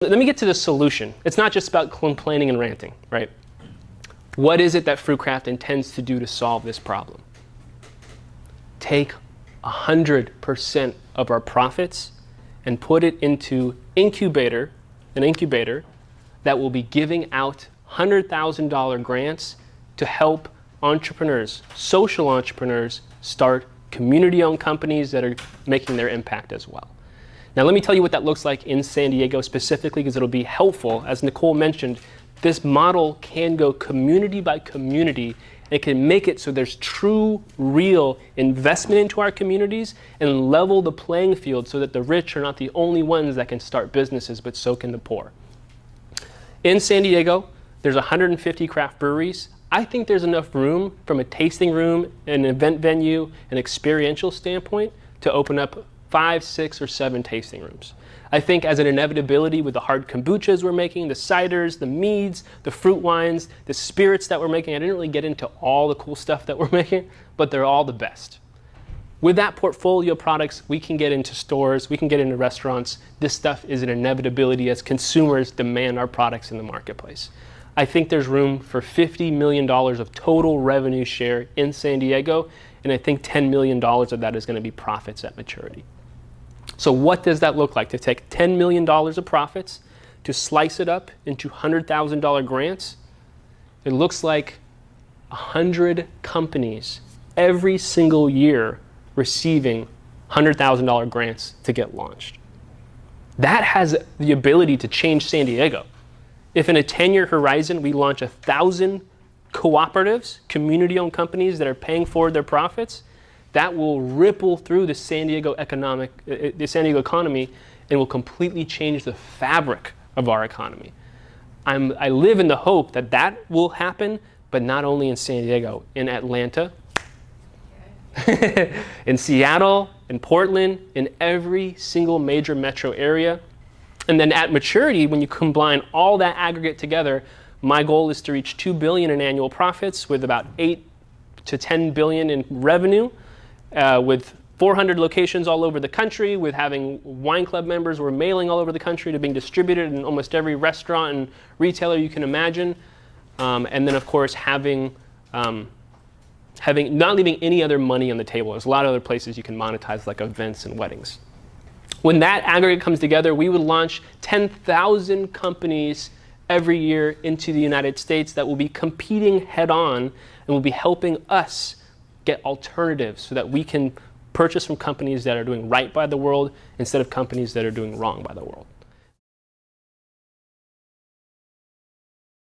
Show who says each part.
Speaker 1: Let me get to the solution. It's not just about complaining and ranting, right? What is it that FruitCraft intends to do to solve this problem? Take 100% of our profits and put it into an incubator that will be giving out $100,000 grants to help entrepreneurs, social entrepreneurs, start community-owned companies that are making their impact as well. Now let me tell you what that looks like in San Diego specifically, because it'll be helpful. As Nicole mentioned, this model can go community by community. It can make it so there's true, real investment into our communities and level the playing field so that the rich are not the only ones that can start businesses, but so can the poor. In San Diego, there's 150 craft breweries. I think there's enough room from a tasting room, an event venue, an experiential standpoint to open up 5, 6, or 7 tasting rooms. I think as an inevitability with the hard kombuchas we're making, the ciders, the meads, the fruit wines, the spirits that we're making, I didn't really get into all the cool stuff that we're making, but they're all the best. With that portfolio of products, we can get into stores, we can get into restaurants. This stuff is an inevitability as consumers demand our products in the marketplace. I think there's room for $50 million of total revenue share in San Diego, and I think $10 million of that is going to be profits at maturity. So what does that look like? To take $10 million of profits, to slice it up into $100,000 grants? It looks like 100 companies every single year receiving $100,000 grants to get launched. That has the ability to change San Diego. If in a 10-year horizon we launch 1,000 cooperatives, community-owned companies that are paying forward their profits, that will ripple through the San Diego economy and will completely change the fabric of our economy. I live in the hope that that will happen, but not only in San Diego, in Atlanta, in Seattle, in Portland, in every single major metro area. And then at maturity, when you combine all that aggregate together, my goal is to reach $2 billion in annual profits with about $8 to $10 billion in revenue, with 400 locations all over the country, with having wine club members. We're mailing all over the country to being distributed in almost every restaurant and retailer you can imagine. And then, of course, not leaving any other money on the table. There's a lot of other places you can monetize, like events and weddings. When that aggregate comes together, we would launch 10,000 companies every year into the United States that will be competing head-on and will be helping us get alternatives so that we can purchase from companies that are doing right by the world instead of companies that are doing wrong by the world.